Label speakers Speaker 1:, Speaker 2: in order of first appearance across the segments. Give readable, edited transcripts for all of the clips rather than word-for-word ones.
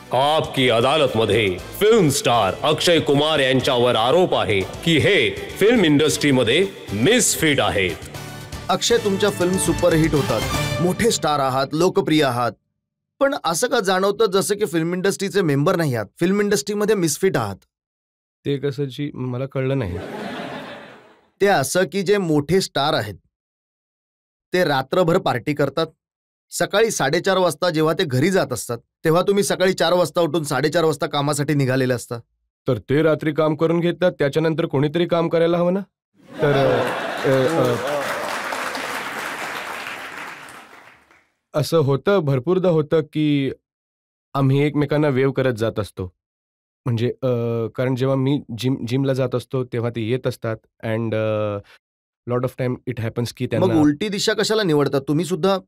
Speaker 1: आपकी अदालत मध्ये film star Akshay Kumar यांच्यावर आरोप आहे की हे फिल्म इंडस्ट्रीमध्ये मिसफिट आहेत.
Speaker 2: अक्षय, तुमच्या फिल्म सुपरहिट होतात, मोठे स्टार आहात, लोकप्रिय आहात, पण असं का जाणवतं जसं की फिल्म इंडस्ट्रीचे मेंबर नाही आहात, फिल्म इंडस्ट्रीमध्ये मिसफिट आहात?
Speaker 3: ते कसं जी मला कळलं नाही.
Speaker 2: ते असं की जे मोठे स्टार आहेत ते रात्रभर पार्टी करतात. सकाळी 4:30 वाजता जेव्हा ते घरी जात असतात तेव्हा तुम्ही सकाळी 4 वाजता उठून 4:30 वाजता कामासाठी निघालेले असता.
Speaker 3: तर ते रात्री काम करून घेतात, त्याच्यानंतर कोणीतरी काम करायला हवं ना. तर असं होतं, भरपूरदा होतं की आम्ही एकमेकांना वेव करत जात असतो. म्हणजे कारण जेव्हा मी जिमला जात असतो तेव्हा ते येत असतात and lot of time it happens की
Speaker 2: मग
Speaker 3: त्यांना
Speaker 2: उलटी दिशा कशाला निवडतात तुम्ही सुद्धा?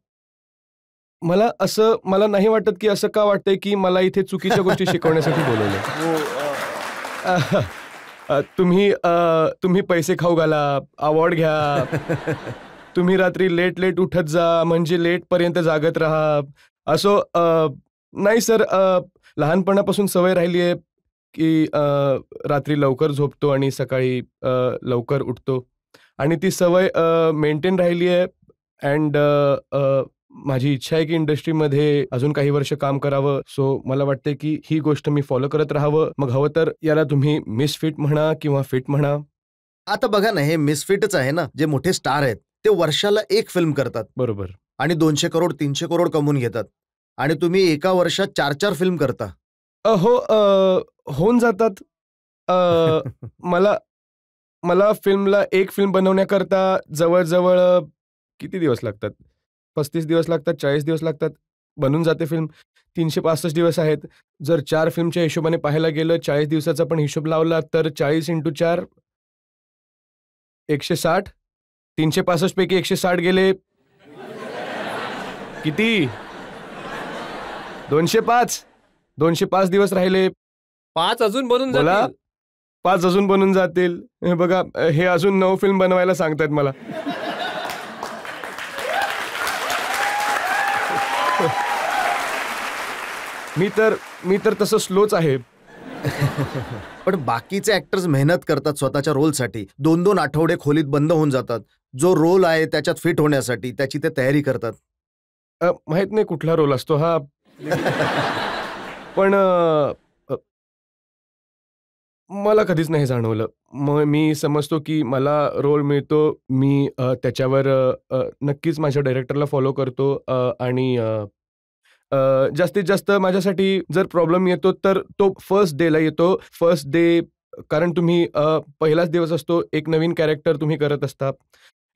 Speaker 3: मला नाही वाटत की असं का वाटतंय की मला इथे चुकीच्या गोष्टी शिकवण्यासाठी बोलवलंय. तुम्ही पैसे खाऊ घाला, अवॉर्ड घ्या, तुम्ही रात्री लेट उठत जा म्हणजे लेट पर्यंत जागत राहा, असं नाही सर. लहानपणापासून सवय राहिली आहे की रात्री लवकर झोपतो आणि सकाळी लवकर उठतो आणि ती सवय मेंटेन राहिली आहे. अँड माझी इच्छा आहे की इंडस्ट्रीमध्ये अजून काही वर्ष काम करावं. सो मला वाटते की ही गोष्ट मी फॉलो करत राहावं. मग हवं तर याला तुम्ही मिसफिट म्हणा किंवा फिट म्हणा.
Speaker 2: आता बघा ना, हे मिसफिटच आहे ना. जे मोठे स्टार आहेत ते वर्षाला एक फिल्म करतात,
Speaker 3: बरोबर,
Speaker 2: आणि 200 करोड 300 करोड कमवून घेतात, आणि तुम्ही एका वर्षात 4-4 फिल्म करता.
Speaker 3: हो, होऊन जातात. मला फिल्मला एक फिल्म बनवण्याकरता जवळजवळ किती दिवस लागतात? 35 दिवस लागतात, 40 दिवस लागतात, बनून जाते फिल्म. 365 दिवस आहेत. जर 4 फिल्मच्या हिशोबाने पाहायला गेलं, 40 दिवसाचा पण हिशोब लावला तर 40 × 4 160. 365 पैकी 160 गेले किती? 205 दिवस राहिले.
Speaker 1: 5 अजून बनून
Speaker 3: बोला,
Speaker 1: जातील.
Speaker 3: 5 अजून बनून जातील. हे बघा, हे अजून 9 फिल्म बनवायला सांगतायत मला. मी तर तसं स्लोच आहे.
Speaker 2: पण बाकीचे ऍक्टर्स मेहनत करतात स्वतःच्या रोलसाठी. 2-2 आठवडे खोलीत बंद होऊन जातात. जो रोल आहे त्याच्यात फिट होण्यासाठी त्याची ते तयारी करतात.
Speaker 3: माहित नाही कुठला रोल असतो हा. पण मला कधीच नाही जाणवलं. मग मी समजतो की मला रोल मिळतो, मी त्याच्यावर नक्कीच माझ्या डायरेक्टरला फॉलो करतो. आणि जास्तीत जास्त माझ्यासाठी जर प्रॉब्लेम येतो तर तो फर्स्ट डेला येतो. फर्स्ट डे, कारण तुम्ही पहिलाच दिवस असतो, एक नवीन कॅरेक्टर तुम्ही करत असता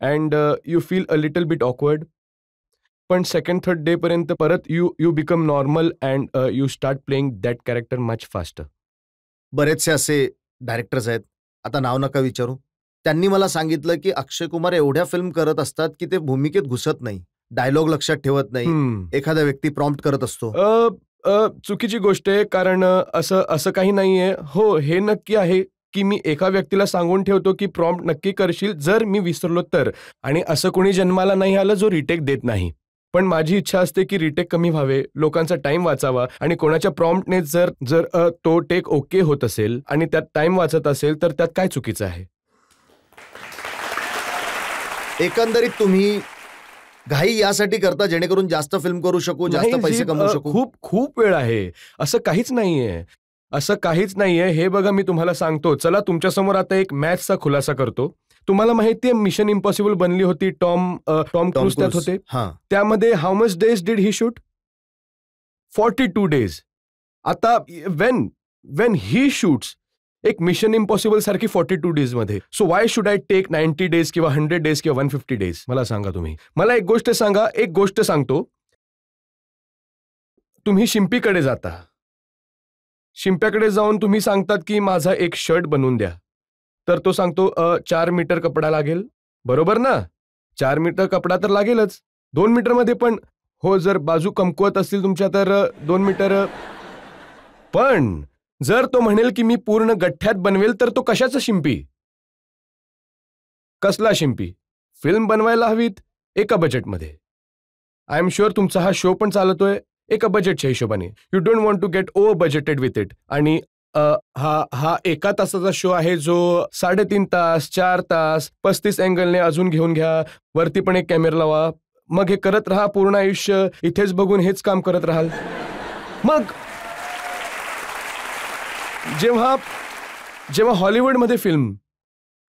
Speaker 3: and you feel a little bit awkward. पण सेकंड थर्ड डे पर्यंत परत you become normal and you start playing that character much faster.
Speaker 2: बरेचसे असे डायरेक्टर्स आहेत, आता नाव नका विचारू, त्यांनी मला सांगितलं की अक्षय कुमार एवढ्या फिल्म करत असतात की ते भूमिकेत घुसत नाही, डायलॉग लक्षात ठेवत नाही, एखादा व्यक्ती प्रॉम्प्ट करत असतो.
Speaker 3: चुकीची गोष्ट आहे, कारण असं काही नाहीये. हो, हे नक्की आहे की मी एका व्यक्तीला सांगून ठेवतो की प्रॉम्प्ट नक्की करशील जर मी विसरलो तर. आणि असं कोणी जन्माला नाही आलं जो रिटेक देत नाही. पण माझी इच्छा असते की रिटेक कमी व्हावे, लोकांचा टाइम वाचावा, आणि कोणाच्या प्रॉम्प्टने जर तो टेक ओके होत असेल आणि त्यात टाइम वाचत असेल तर त्यात काय चुकीचं आहे.
Speaker 2: एकंदरीत तुम्ही घाई यासाठी करता जेणेकरून जास्त फिल्म करू शकू, जास्त पैसे कमवू शकू.
Speaker 3: खूप वेळ आहे. असं काहीच नाहीये. हे बघा, मी तुम्हाला सांगतो. चला, तुमच्यासमोर आता एक मॅथ्सचा खुलासा करतो. तुम्हाला माहितीये मिशन इम्पॉसिबल बनली होती, टॉम क्रूज त्यात होते. त्यामध्ये how much days did he shoot? 42 days. आता वेन ही शूट्स एक मिशन इम्पॉसिबल सारखी 42 डेज मध्ये, so why should I take 90 days किंवा 100 डेज किंवा 150 डेज? मला सांगा तुम्ही. मला एक गोष्ट सांगतो. तुम्ही शिंपीकडे जाता, शिंप्याकडे जाऊन तुम्ही सांगतात की माझा एक शर्ट बनवून द्या, तर तो सांगतो 4 मीटर कपडा लागेल. बरोबर ना? 4 मीटर कपडा तर लागेलच. 2 मीटर मध्ये पण, हो, जर बाजू कमकुवत असतील तुमच्या तर 2 मीटर. पण जर तो म्हणेल की मी पूर्ण गठ्ठ्यात बनवेल तर तो कशाचा शिंपी? कसला शिंपी? फिल्म बनवायला हवीत एका बजेटमध्ये. आय एम शुअर तुमचा हा शो पण चालतोय एका बजेटच्या हिशोबाने. You don't want to get over budgeted with it. आणि हा 1 तासाचा शो आहे जो 3.5 तास 4 तास 35 अँगलने अजून घेऊन घ्या, वरती पण एक कॅमेरा लावा, मग हे करत राहा पूर्ण आयुष्य, इथेच बघून हेच काम करत राहाल. मग जेव्हा हॉलिवूडमध्ये फिल्म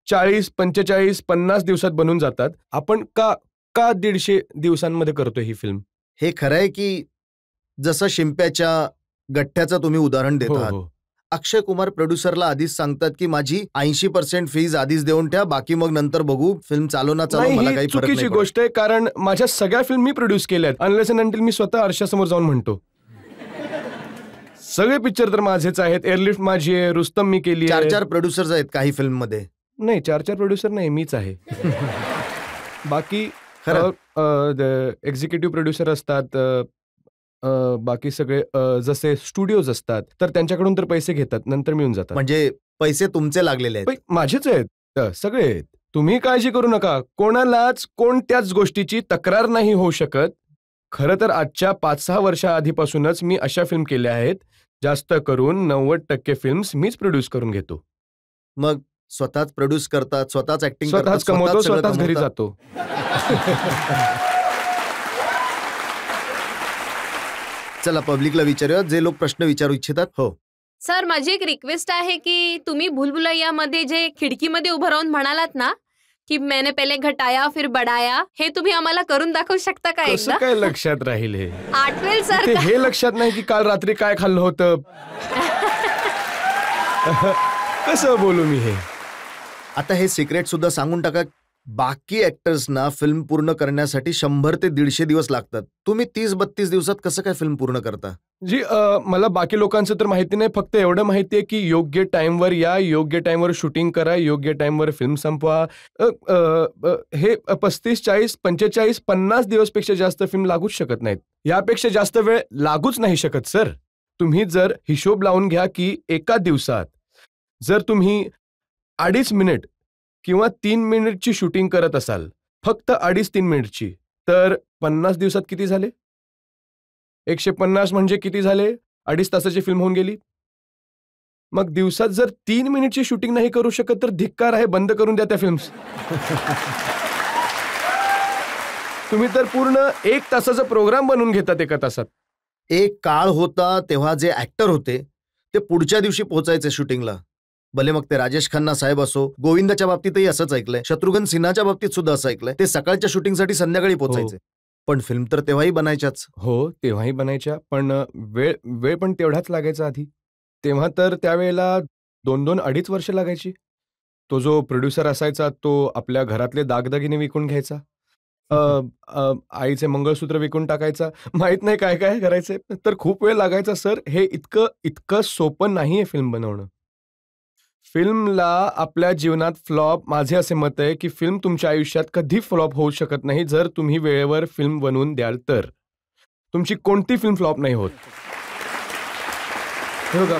Speaker 3: 40, 45, 50 दिवसात बनून जातात, आपण का 150 दिवसांमध्ये करतोय ही फिल्म?
Speaker 2: हे खरं आहे की जसं शिंप्याच्या गठ्ठ्याचं तुम्ही उदाहरण देत आहात, अक्षय कुमार प्रोड्युसरला आधीच सांगतात की माझी 80% फीज आधीच देऊन ठेवा, बाकी मग नंतर बघू, फिल्म चालू ना चालू मला काही फरक नाही.
Speaker 3: चुकीची गोष्ट आहे, कारण माझ्या सगळ्या फिल्म मी प्रोड्यूस केल्यात, अनलेस अँड अंटिल मी स्वतः आरशासमोर जाऊन म्हणतो. सगळे पिक्चर तर माझेच आहेत. एअरलिफ्ट माझी आहे, रुस्तम मी केली आहे.
Speaker 2: 4 प्रोड्युसर्स आहेत काही फिल्म मध्ये.
Speaker 3: नाही, 4 प्रोड्युसर नाही, मीच आहे. बाकी एक्झिक्युटिव्ह प्रोड्युसर असतात, बाकी सगळे जसे स्टुडिओज असतात, तर त्यांच्याकडून तर पैसे घेतात, नंतर मिळून जातात.
Speaker 2: म्हणजे पैसे तुमचे लागलेले आहेत?
Speaker 3: माझेच आहेत सगळे आहेत. तुम्ही काळजी करू नका, कोणालाच कोणत्याच गोष्टीची तक्रार नाही होऊ शकत. खरं तर आजच्या 5-6 वर्षाआधीपासूनच मी अशा फिल्म केल्या आहेत, जास्त करून 90% फिल्म्स मीच प्रोड्यूस करून घेतो.
Speaker 2: मग स्वतःच प्रोड्यूस करतात, स्वतःच ऍक्टिंग करतात,
Speaker 3: स्वतःच कमवतो, स्वतःच घरी जातो.
Speaker 2: चला पब्लिकला विचारूया, जे लोक प्रश्न विचारू इच्छितात. हो
Speaker 4: सर, माझी एक रिक्वेस्ट आहे की तुम्ही भूलभुलैयामध्ये जे खिडकीमध्ये उभं राहून म्हणालात ना की मैंने पहले घटाया फिर बढाया, हे तुम्ही आम्हाला करून दाखवू शकता का एकदा?
Speaker 3: कसं काय लक्षात राहील हे?
Speaker 4: आठवेल सर.
Speaker 3: हे लक्षात नाही की काल रात्री काय खाल्लं होतं? कसं बोलू मी हे?
Speaker 2: आता हे सिक्रेट सुद्धा सांगून टाका. बाकी ऍक्टर्सना फिल्म पूर्ण करण्यासाठी 100 ते 150 दिवस लागतात. तुम्ही 30-32 दिवसात कसं काय फिल्म पूर्ण करता?
Speaker 3: जी, मला बाकी लोकांचं तर माहिती नाही, फक्त एवढं माहिती आहे की योग्य टाइमवर या, योग्य टाइमवर शूटिंग करा, योग्य टाइमवर फिल्म संपवा. हे 35, 40, 45, 50 दिवसपेक्षा जास्त फिल्म लागूच शकत नाहीत. यापेक्षा जास्त वेळ लागूच नाही शकत सर. तुम्ही जर हिशोब लावून घ्या की एका दिवसात जर तुम्ही 2.5 मिनिट किंवा 3 मिनिटची शूटिंग करत असाल, फक्त 2.5-3 मिनिटची, तर 50 दिवसात किती झाले? 150 म्हणजे किती झाले? 2.5 तासाची फिल्म होऊन गेली. मग दिवसात जर 3 मिनिटची शूटिंग नाही करू शकत तर धिक्कार आहे, बंद करून द्या त्या फिल्म्स. तुम्ही तर पूर्ण 1 तासाचा प्रोग्राम बनवून घेतात एका तासात.
Speaker 2: एक काळ होता तेव्हा जे ऍक्टर होते ते पुढच्या दिवशी पोहोचायचे शूटिंगला. भले मग ते राजेश खन्ना साहेब असो, गोविंदाच्या बाबतीतही असंच ऐकलंय, शत्रुघ्न सिन्हाच्या बाबतीत सुद्धा असं ऐकलंय, ते सकाळच्या शूटिंगसाठी संध्याकाळी पोहोचायचे. पण फिल्म तर तेव्हाही बनायच्याच.
Speaker 3: हो, तेव्हाही बनायच्या, पण वेळ पण तेवढाच लागायचा आधी. तेव्हा तर त्यावेळेला 2-2, 2.5 वर्ष लागायची. तो जो प्रोड्युसर असायचा तो आपल्या घरातले दागदागिने विकून घ्यायचा, आईचे मंगळसूत्र विकून टाकायचा, माहित नाही काय काय करायचे, तर खूप वेळ लागायचा सर. हे इतकं सोपं नाहीये फिल्म बनवणं. फिल्मला आपल्या जीवनात फ्लॉप, माझे असे मत आहे की फिल्म तुमच्या आयुष्यात कधी फ्लॉप होऊ शकत नाही जर तुम्ही वेळेवर फिल्म बनवून द्याल तर. तुमची कोणती फिल्म फ्लॉप नाही होत. हे बघा,